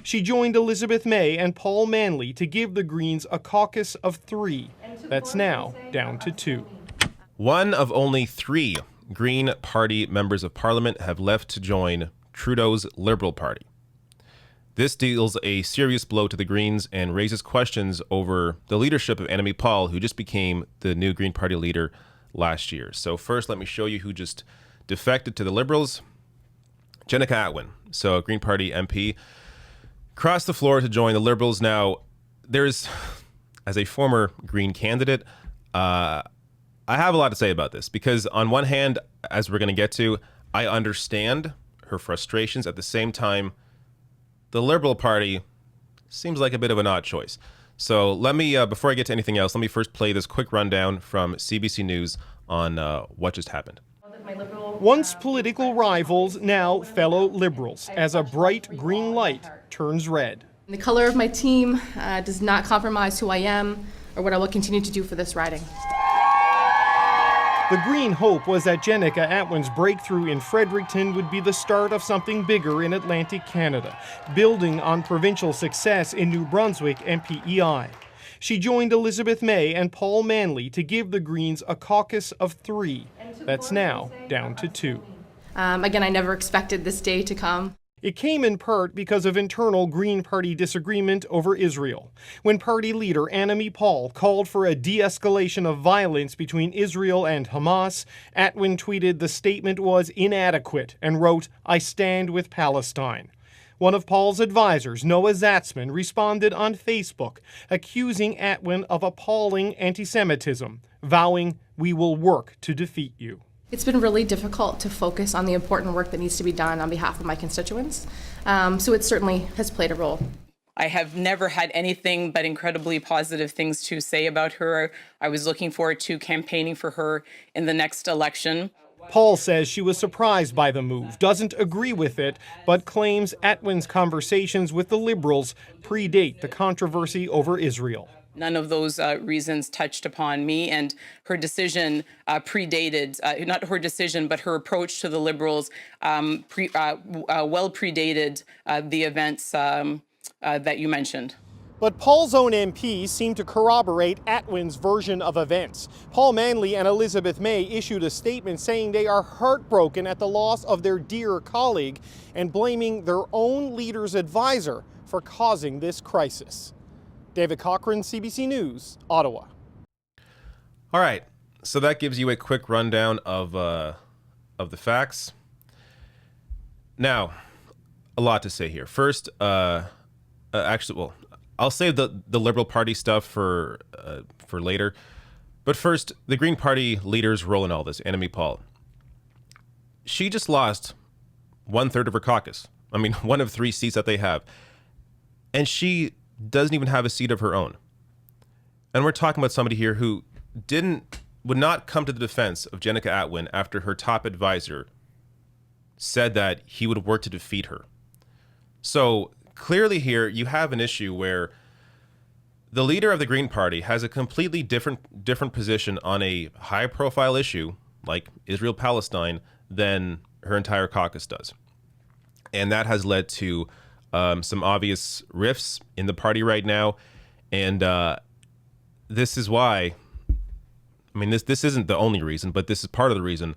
She joined Elizabeth May and Paul Manly to give the Greens a caucus of 3. That's now down to 2. One of only 3 Green Party members of Parliament have left to join Trudeau's Liberal Party. This deals a serious blow to the Greens and raises questions over the leadership of Annamie Paul, who just became the new Green Party leader last year. So first, let me show you who just defected to the Liberals. Jenica Atwin, so a Green Party MP, crossed the floor to join the Liberals. Now, there's, as a former Green candidate, I have a lot to say about this because on one hand, as we're going to get to, I understand her frustrations. At the same time, the Liberal Party seems like a bit of an odd choice. So let me, before I get to anything else, let me first play this quick rundown from CBC News on what just happened. Once political rivals, now fellow Liberals, as a bright green light turns red. The color of my team does not compromise who I am or what I will continue to do for this riding. The Green hope was that Jenica Atwin's breakthrough in Fredericton would be the start of something bigger in Atlantic Canada, building on provincial success in New Brunswick and PEI. She joined Elizabeth May and Paul Manly to give the Greens a caucus of 3. That's now down to 2. Again, I never expected this day to come. It came in part because of internal Green Party disagreement over Israel. When party leader Annamie Paul called for a de-escalation of violence between Israel and Hamas, Atwin tweeted the statement was inadequate and wrote, "I stand with Palestine." One of Paul's advisors, Noah Zatzman, responded on Facebook, accusing Atwin of appalling anti-Semitism, vowing, "We will work to defeat you." It's been really difficult to focus on the important work that needs to be done on behalf of my constituents, so it certainly has played a role. I have never had anything but incredibly positive things to say about her. I was looking forward to campaigning for her in the next election. Paul says she was surprised by the move, doesn't agree with it, but claims Atwin's conversations with the Liberals predate the controversy over Israel. None of those reasons touched upon me, and her decision predated, not her decision, but her approach to the Liberals well predated the events that you mentioned. But Paul's own MPs seem to corroborate Atwin's version of events. Paul Manly and Elizabeth May issued a statement saying they are heartbroken at the loss of their dear colleague and blaming their own leader's advisor for causing this crisis. David Cochran, CBC News, Ottawa. All right, so that gives you a quick rundown of the facts. Now, a lot to say here. First, actually, well, I'll save the Liberal Party stuff for later. But first, the Green Party leader's role in all this, Annamie Paul. She just lost 1/3 of her caucus. I mean, 1 of 3 seats that they have. And she doesn't even have a seat of her own. And we're talking about somebody here who would not come to the defense of Jenica Atwin after her top advisor said that he would work to defeat her. So clearly here you have an issue where the leader of the Green Party has a completely different position on a high profile issue like Israel-Palestine than her entire caucus does. And that has led to some obvious rifts in the party right now. And this is why, I mean, this isn't the only reason, but this is part of the reason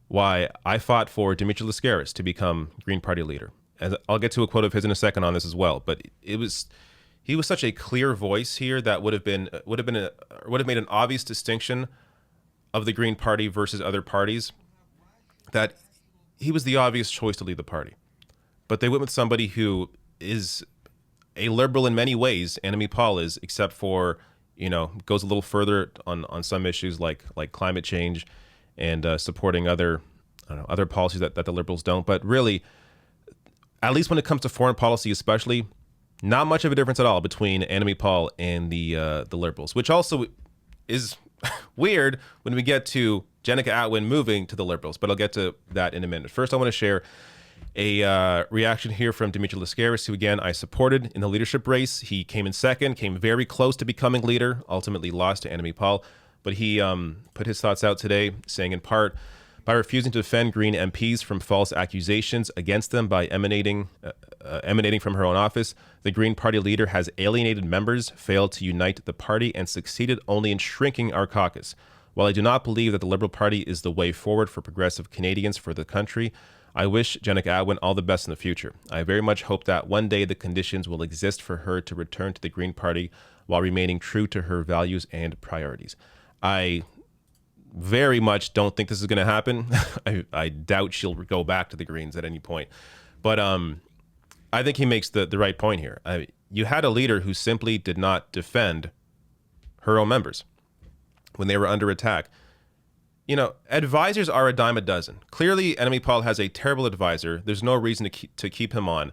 why I fought for Dimitri Lascaris to become Green Party leader. And I'll get to a quote of his in a second on this as well. But he was such a clear voice here that would have made an obvious distinction of the Green Party versus other parties, that he was the obvious choice to lead the party. But they went with somebody who is a liberal in many ways. Annamie Paul is, except for, goes a little further on some issues like climate change and supporting other policies that the liberals don't. But really, at least when it comes to foreign policy especially, not much of a difference at all between Annamie Paul and the liberals, which also is weird when we get to Jenica Atwin moving to the liberals. But I'll get to that in a minute. First, I want to share a reaction here from Dimitri Lascaris, who, again, I supported in the leadership race. He came in second, came very close to becoming leader, ultimately lost to Annamie Paul. But he put his thoughts out today, saying in part, by refusing to defend Green MPs from false accusations against them by emanating emanating from her own office. The Green Party leader has alienated members, failed to unite the party, and succeeded only in shrinking our caucus. While I do not believe that the Liberal Party is the way forward for progressive Canadians for the country, I wish Jenica Atwin all the best in the future. I very much hope that one day the conditions will exist for her to return to the Green Party while remaining true to her values and priorities. I very much don't think this is going to happen. I doubt she'll go back to the Greens at any point. But I think he makes the right point here. You had a leader who simply did not defend her own members when they were under attack. You know, advisors are a dime a dozen. Clearly, Enemy Paul has a terrible advisor. There's no reason to keep him on.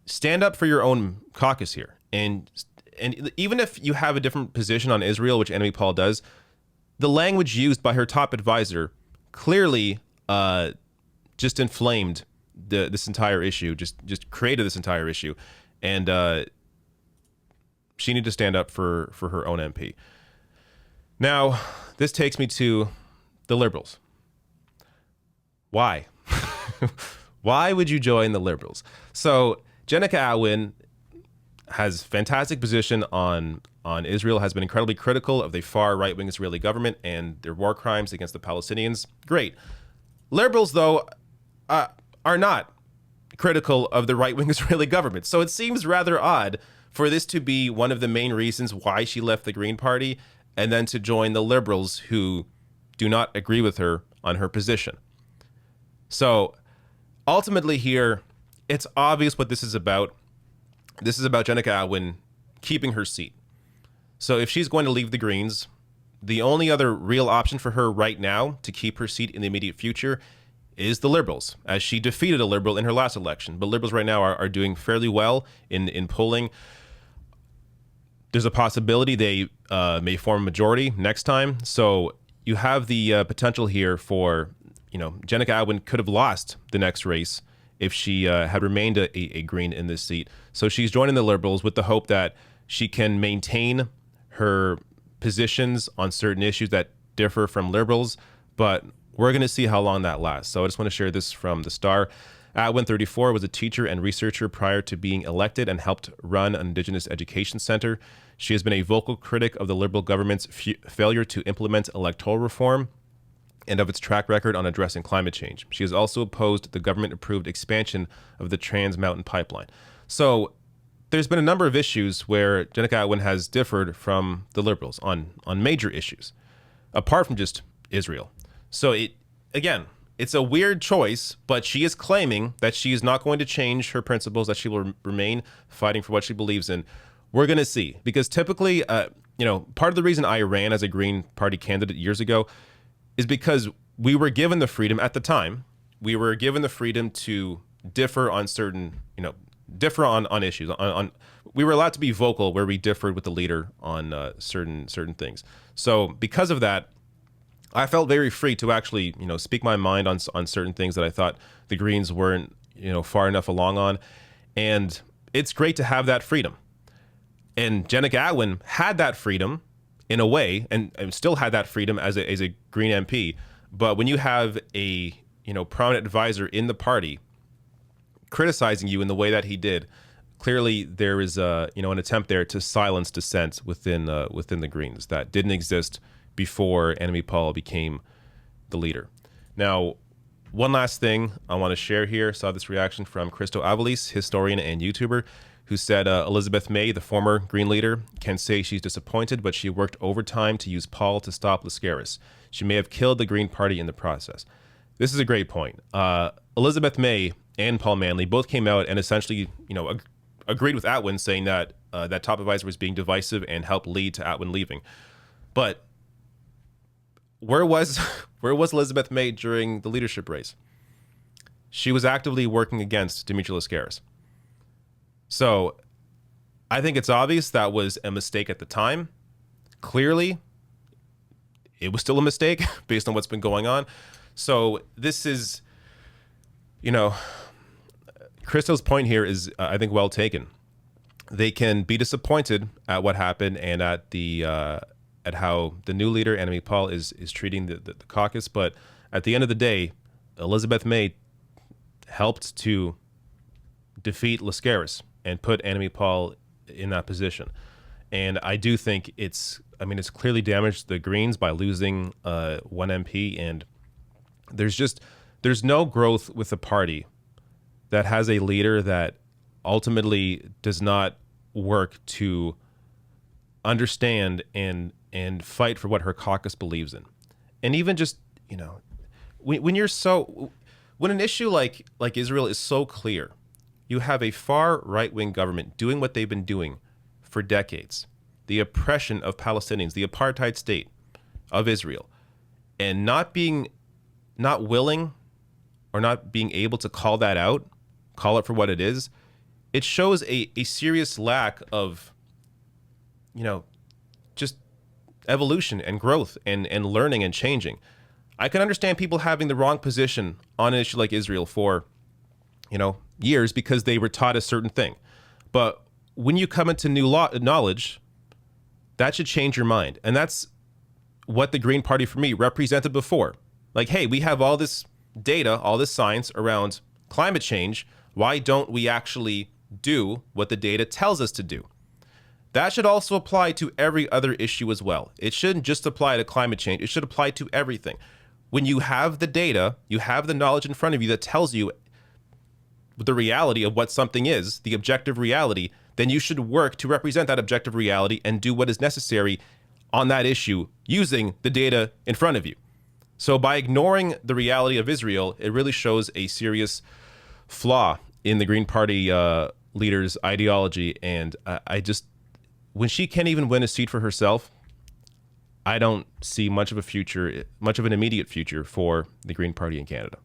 Stand up for your own caucus here. And even if you have a different position on Israel, which Enemy Paul does, the language used by her top advisor clearly just inflamed this entire issue, just created this entire issue. And she needed to stand up for her own MP. Now, this takes me to the Liberals. Why? Why would you join the Liberals? So Jenica Atwin has fantastic position on Israel, has been incredibly critical of the far right-wing Israeli government and their war crimes against the Palestinians. Great. Liberals, though, are not critical of the right-wing Israeli government. So it seems rather odd for this to be one of the main reasons why she left the Green Party and then to join the Liberals, who do not agree with her on her position. So ultimately here, it's obvious what this is about. This is about Jenica Atwin keeping her seat. So if she's going to leave the Greens, the only other real option for her right now to keep her seat in the immediate future is the Liberals, as she defeated a Liberal in her last election. But Liberals right now are doing fairly well in polling. There's a possibility they may form a majority next time. So you have the potential here for, Jenica Atwin could have lost the next race if she had remained a Green in this seat. So she's joining the Liberals with the hope that she can maintain her positions on certain issues that differ from Liberals, but we're going to see how long that lasts. So I just want to share this from the Star. Atwin, 34, was a teacher and researcher prior to being elected and helped run an Indigenous Education Center. She has been a vocal critic of the Liberal government's failure to implement electoral reform and of its track record on addressing climate change. She has also opposed the government-approved expansion of the Trans Mountain Pipeline. So there's been a number of issues where Jenica Atwin has differed from the Liberals on major issues, apart from just Israel. So it's a weird choice, but she is claiming that she is not going to change her principles, that she will remain fighting for what she believes in. We're going to see, because typically, part of the reason I ran as a Green Party candidate years ago is because we were given the freedom at the time. We were given the freedom to differ on certain, differ on issues. We were allowed to be vocal where we differed with the leader on certain things. So because of that, I felt very free to actually, speak my mind on certain things that I thought the Greens weren't, far enough along on. And it's great to have that freedom. And Jenica Atwin had that freedom in a way, and still had that freedom as a Green MP. But when you have a, prominent advisor in the party criticizing you in the way that he did, clearly there is an attempt there to silence dissent within the Greens that didn't exist before Enemy Paul became the leader. Now, one last thing I want to share here. Saw this reaction from Christo Avalis, historian and YouTuber, who said Elizabeth May, the former Green leader, can say she's disappointed, but she worked overtime to use Paul to stop Lascaris. She may have killed the Green Party in the process. This is a great point. Elizabeth May and Paul Manley both came out and essentially, agreed with Atwin, saying that that top advisor was being divisive and helped lead to Atwin leaving. But where was Elizabeth May during the leadership race? She was actively working against Dimitri Lascaris. So I think it's obvious that was a mistake at the time. Clearly, it was still a mistake based on what's been going on. So this is, Christo's point here is, I think, well taken. They can be disappointed at what happened and at the at how the new leader, Enemy Paul, is treating the caucus. But at the end of the day, Elizabeth May helped to defeat Lascaris and put Annemie Paul in that position. And I do think it's clearly damaged the Greens by losing one MP, and there's no growth with the party that has a leader that ultimately does not work to understand and fight for what her caucus believes in. And even just, when an issue like Israel is so clear, you have a far right-wing government doing what they've been doing for decades, the oppression of Palestinians, the apartheid state of Israel, and not willing or not being able to call that out, call it for what it is. It shows a serious lack of, just evolution and growth and learning and changing. I can understand people having the wrong position on an issue like Israel for, years because they were taught a certain thing. But when you come into new knowledge, that should change your mind. And that's what the Green Party, for me, represented before. Like, hey, we have all this data, all this science around climate change. Why don't we actually do what the data tells us to do? That should also apply to every other issue as well. It shouldn't just apply to climate change. It should apply to everything. When you have the data, you have the knowledge in front of you that tells you the reality of what something is, the objective reality, then you should work to represent that objective reality and do what is necessary on that issue using the data in front of you. So by ignoring the reality of Israel, it really shows a serious flaw in the Green Party leader's ideology. And when she can't even win a seat for herself, I don't see much of an immediate future for the Green Party in Canada.